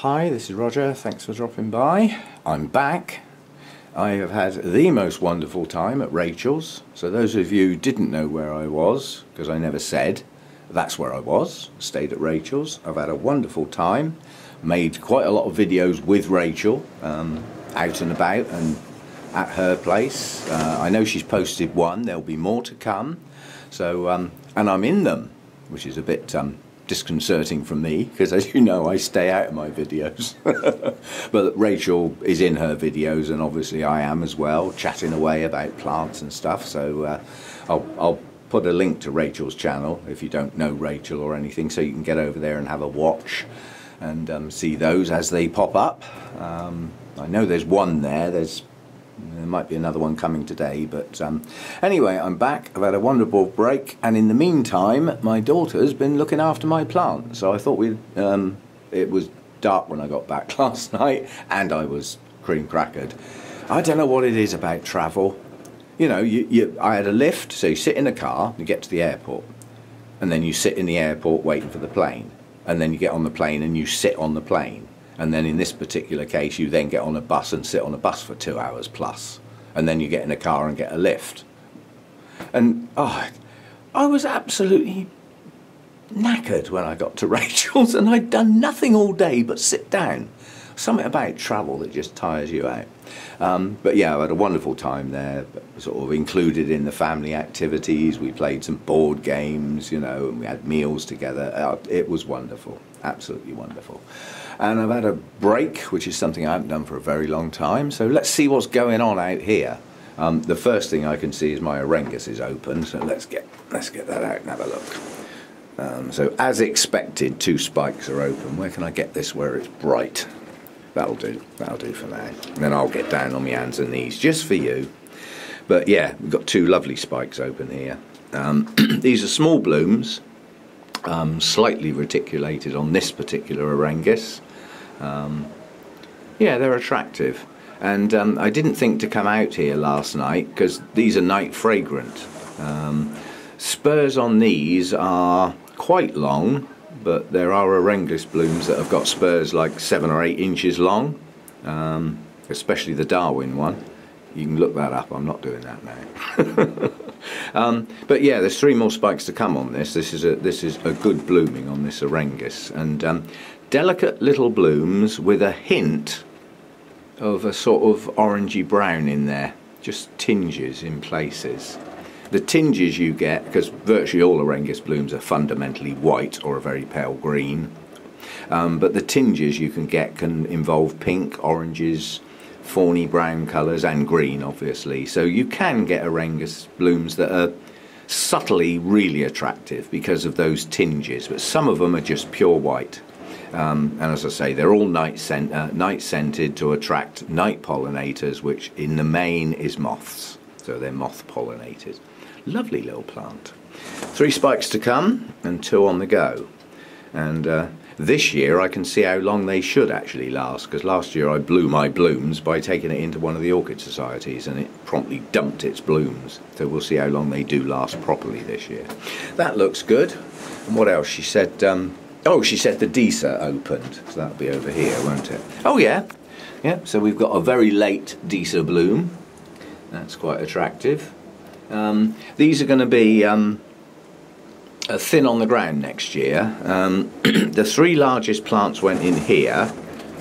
Hi, this is Roger. Thanks for dropping by. I'm back. I have had the most wonderful time at Rachel's. So those of you who didn't know where I was, because I never said, that's where I was. Stayed at Rachel's. I've had a wonderful time. Made quite a lot of videos with Rachel, out and about and at her place. I know she's posted one. There'll be more to come. So, and I'm in them, which is a bit disconcerting for me, because as you know I stay out of my videos. But Rachel is in her videos, and obviously I am as well, chatting away about plants and stuff. So I'll put a link to Rachel's channel if you don't know Rachel or anything, so you can get over there and have a watch and see those as they pop up. I know there's one there. There might be another one coming today, but anyway, I'm back. I've had a wonderful break, and in the meantime my daughter's been looking after my plant. So I thought it was dark when I got back last night, and I was cream crackered. I don't know what it is about travel. You know, I had a lift, so you sit in a car, you get to the airport, and then you sit in the airport waiting for the plane, and then you get on the plane and you sit on the plane. And then in this particular case, you then get on a bus and sit on a bus for 2 hours plus. And then you get in a car and get a lift. And I was absolutely knackered when I got to Rachel's, and I'd done nothing all day but sit down. Something about travel that just tires you out. But yeah, I had a wonderful time there, sort of included in the family activities. We played some board games, you know, and we had meals together. It was wonderful, absolutely wonderful. And I've had a break, which is something I haven't done for a very long time. So let's see what's going on out here. The first thing I can see is my Orangus is open, so let's get that out and have a look. So as expected, 2 spikes are open. Where can I get this where it's bright? That'll do for now. And then I'll get down on my hands and knees just for you. But yeah, we've got 2 lovely spikes open here. These are small blooms, slightly reticulated on this particular Orangus. Yeah, they're attractive. And I didn't think to come out here last night because these are night fragrant. Spurs on these are quite long, but there are Orangus blooms that have got spurs like 7 or 8 inches long, especially the Darwin one. You can look that up. I'm not doing that now. But yeah, there's 3 more spikes to come on this. This is a good blooming on this Orangus, and delicate little blooms with a hint of a sort of orangey brown in there, just tinges in places. The tinges you get, because virtually all Orangus blooms are fundamentally white or a very pale green, but the tinges you can get can involve pink, oranges, fawny brown colours, and green obviously. So you can get Orangus blooms that are subtly really attractive because of those tinges, but some of them are just pure white. And as I say, they're all night scented to attract night pollinators, which in the main is moths. So they're moth pollinated. Lovely little plant. 3 spikes to come and 2 on the go. And this year I can see how long they should actually last, because last year I blew my blooms by taking it into one of the orchid societies and it promptly dumped its blooms. So we'll see how long they do last properly this year. That looks good. And what else? She said, oh, she said the Deesa opened, so that'll be over here, won't it? Oh yeah, yeah. So we've got a very late Deesa bloom. That's quite attractive. These are going to be thin on the ground next year. The 3 largest plants went in here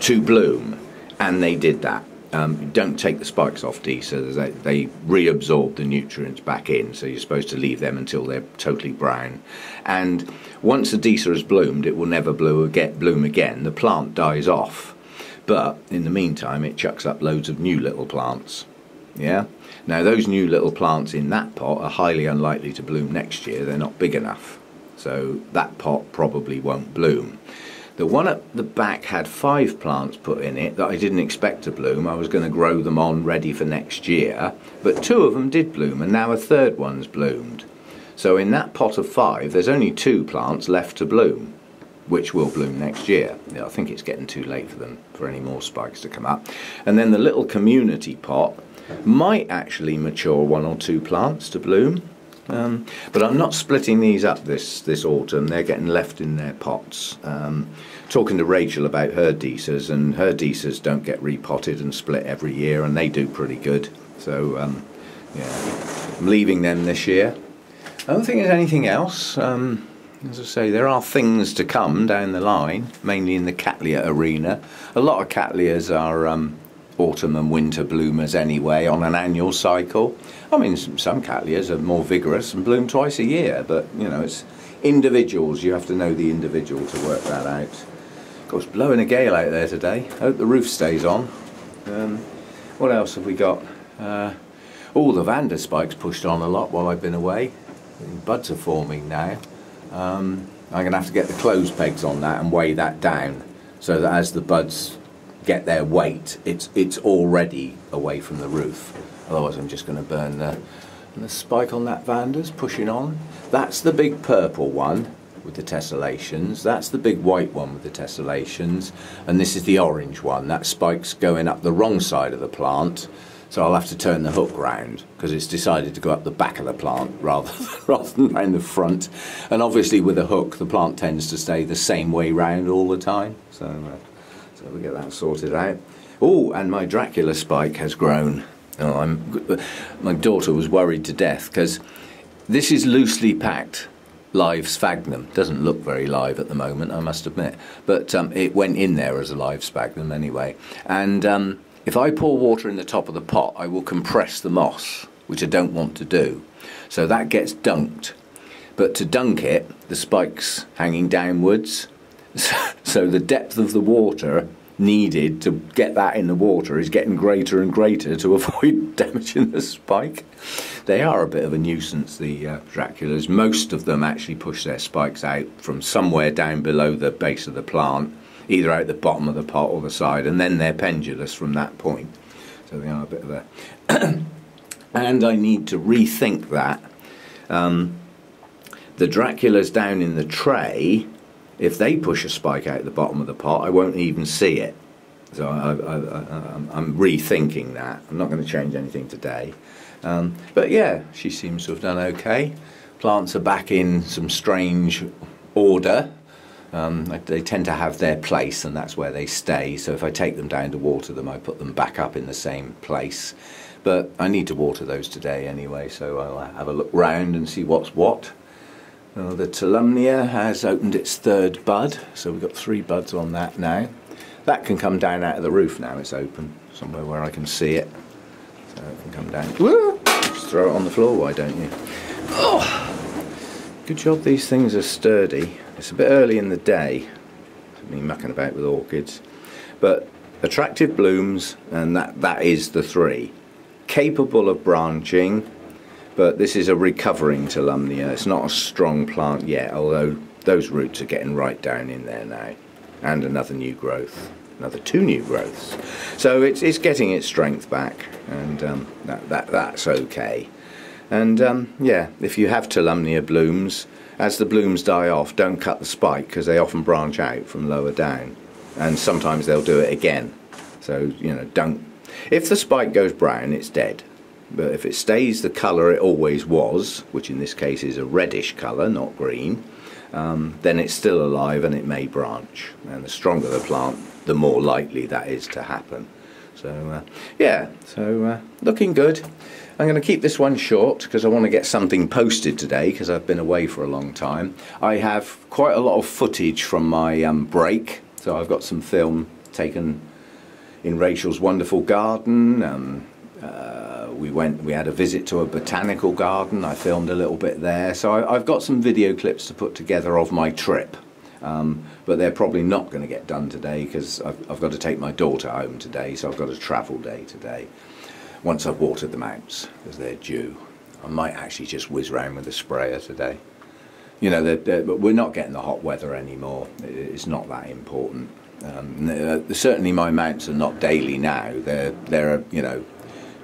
to bloom, and they did that. Don't take the spikes off Deesa. They reabsorb the nutrients back in, so you're supposed to leave them until they're totally brown. And once the Deesa has bloomed, it will never bloom again. The plant dies off, but in the meantime it chucks up loads of new little plants. Yeah. Now those new little plants in that pot are highly unlikely to bloom next year. They're not big enough, so that pot probably won't bloom. The one at the back had 5 plants put in it that I didn't expect to bloom. I was going to grow them on ready for next year, but 2 of them did bloom, and now a 3rd one's bloomed. So in that pot of 5 there's only 2 plants left to bloom, which will bloom next year. Yeah, I think it's getting too late for them for any more spikes to come up. And then the little community pot might actually mature 1 or 2 plants to bloom. But I'm not splitting these up this autumn. They're getting left in their pots. Talking to Rachel about her Deesers, and her Deesers don't get repotted and split every year, and they do pretty good. So yeah, I'm leaving them this year. I don't think there's anything else. As I say, there are things to come down the line, mainly in the cattleya arena. A lot of cattleyas are autumn and winter bloomers anyway, on an annual cycle. I mean, some cattleyas are more vigorous and bloom twice a year, but you know, it's individuals. You have to know the individual to work that out. Of course, blowing a gale out there today. I hope the roof stays on. What else have we got? All the Vanda spikes pushed on a lot while I've been away. Buds are forming now. I'm going to have to get the clothes pegs on that and weigh that down, so that as the buds get their weight, it's already away from the roof. Otherwise I'm just going to burn the spike on that Vanda's pushing on. That's the big purple one with the tessellations. That's the big white one with the tessellations. And this is the orange one. That spike's going up the wrong side of the plant. So I'll have to turn the hook round because it's decided to go up the back of the plant rather than round the front. And obviously with a hook, the plant tends to stay the same way round all the time. So we'll get that sorted out. Oh, and my Dracula spike has grown. Oh, my daughter was worried to death because this is loosely packed live sphagnum. Doesn't look very live at the moment, I must admit. But it went in there as a live sphagnum anyway. And if I pour water in the top of the pot, I will compress the moss, which I don't want to do. So that gets dunked. But to dunk it, the spike's hanging downwards. So the depth of the water needed to get that in the water is getting greater and greater to avoid damaging the spike. They are a bit of a nuisance, the Draculas. Most of them actually push their spikes out from somewhere down below the base of the plant, either out the bottom of the pot or the side, and then they're pendulous from that point. So they are a bit of a... And I need to rethink that. The Draculas down in the tray, if they push a spike out the bottom of the pot, I won't even see it. So I'm rethinking that. I'm not going to change anything today. But yeah, she seems to have done okay. Plants are back in some strange order. They tend to have their place, and that's where they stay. So if I take them down to water them, I put them back up in the same place. But I need to water those today anyway, so I'll have a look round and see what's what. The Tulumnia has opened its third bud, so we've got 3 buds on that now. That can come down out of the roof now. It's open somewhere where I can see it, so it can come down. Woo! Just throw it on the floor, why don't you? Oh, good job these things are sturdy. It's a bit early in the day, me mucking about with orchids, but attractive blooms, and that is the 3. Capable of branching, but this is a recovering Tulumnia. It's not a strong plant yet, although those roots are getting right down in there now. And another new growth, another 2 new growths. So it's getting its strength back, and that's okay. And yeah, if you have Tulumnia blooms, as the blooms die off, don't cut the spike, because they often branch out from lower down. And sometimes they'll do it again. So, you know, don't. If the spike goes brown, it's dead. But if it stays the colour it always was, which in this case is a reddish colour, not green, then it's still alive and it may branch. And the stronger the plant, the more likely that is to happen. So yeah, so looking good. I'm going to keep this one short because I want to get something posted today because I've been away for a long time. I have quite a lot of footage from my break, so I've got some film taken in Rachel's wonderful garden. We had a visit to a botanical garden. I filmed a little bit there, so I've got some video clips to put together of my trip, but they're probably not going to get done today because I've got to take my daughter home today, so I've got a travel day today once I've watered them out because they're due. I might actually just whiz round with a sprayer today. You know, we're not getting the hot weather anymore. It's not that important. Certainly my mounts are not daily now. They're you know,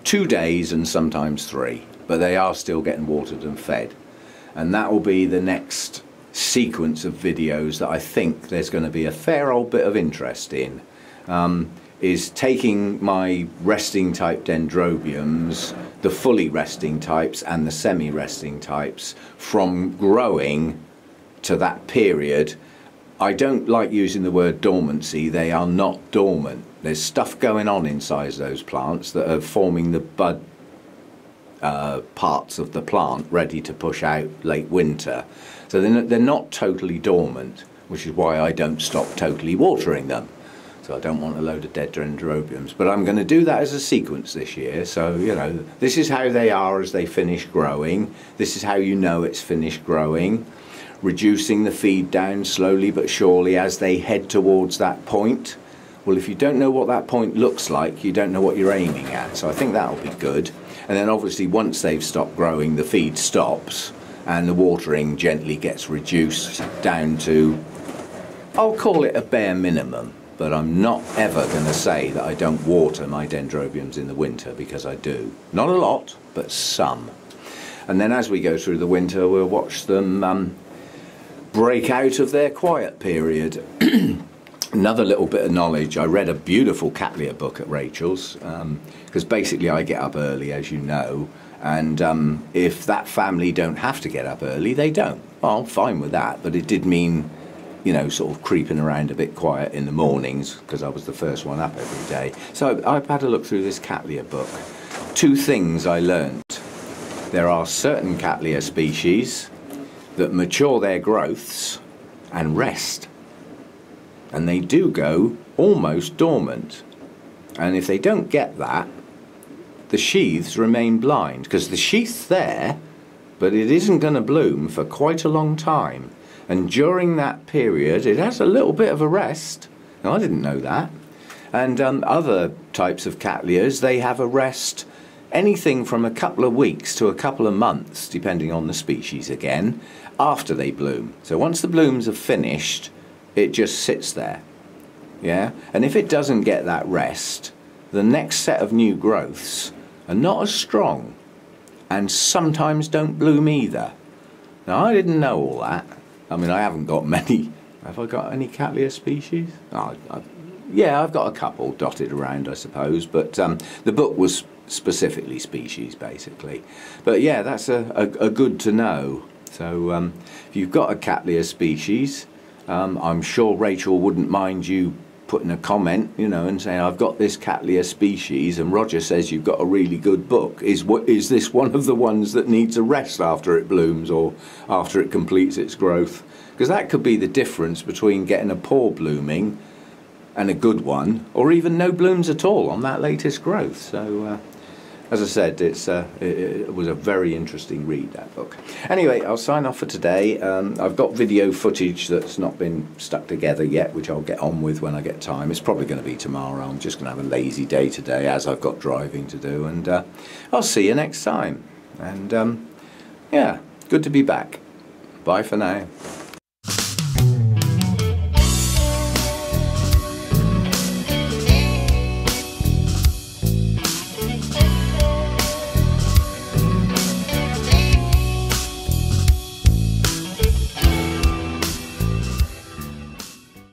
2 days and sometimes 3, but they are still getting watered and fed. And that will be the next sequence of videos that I think there's going to be a fair old bit of interest in. is taking my resting type dendrobiums, the fully resting types and the semi-resting types, from growing to that period. I don't like using the word dormancy. They are not dormant. There's stuff going on inside those plants that are forming the bud parts of the plant ready to push out late winter. So they're not totally dormant, which is why I don't stop totally watering them. So I don't want a load of dead dendrobiums. But I'm going to do that as a sequence this year. So, you know, this is how they are as they finish growing. This is how you know it's finished growing. Reducing the feed down slowly but surely as they head towards that point. Well, if you don't know what that point looks like, you don't know what you're aiming at. So I think that'll be good. And then obviously once they've stopped growing, the feed stops and the watering gently gets reduced down to, I'll call it a bare minimum. But I'm not ever going to say that I don't water my dendrobiums in the winter, because I do. Not a lot, but some. And then as we go through the winter, we'll watch them break out of their quiet period. Another little bit of knowledge, I read a beautiful cattleya book at Rachel's, because basically I get up early, as you know, and if that family don't have to get up early, they don't. Well, I'm fine with that, but it did mean, you know, sort of creeping around a bit quiet in the mornings, because I was the first one up every day. So I've had a look through this cattleya book. Two things I learnt. There are certain cattleya species that mature their growths and rest. And they do go almost dormant. And if they don't get that, the sheaths remain blind, because the sheath's there, but it isn't going to bloom for quite a long time. And during that period, it has a little bit of a rest. Now, I didn't know that. And other types of cattleyas, they have a rest anything from a couple of weeks to a couple of months, depending on the species again, after they bloom. So once the blooms are finished, it just sits there. Yeah? And if it doesn't get that rest, the next set of new growths are not as strong, and sometimes don't bloom either. Now, I didn't know all that. I mean, I haven't got many. Have I got any cattleya species? Yeah, I've got a couple dotted around, I suppose. But the book was specifically species, basically. But yeah, that's a good to know. So if you've got a cattleya species, I'm sure Rachel wouldn't mind you putting a comment, you know, and saying, I've got this cattleya species, and Roger says you've got a really good book. Is this one of the ones that needs a rest after it blooms or after it completes its growth? Because that could be the difference between getting a poor blooming and a good one, or even no blooms at all on that latest growth. So as I said, it was a very interesting read, that book. Anyway, I'll sign off for today. I've got video footage that's not been stuck together yet, which I'll get on with when I get time. It's probably going to be tomorrow. I'm just going to have a lazy day today, as I've got driving to do. And I'll see you next time. And yeah, good to be back. Bye for now.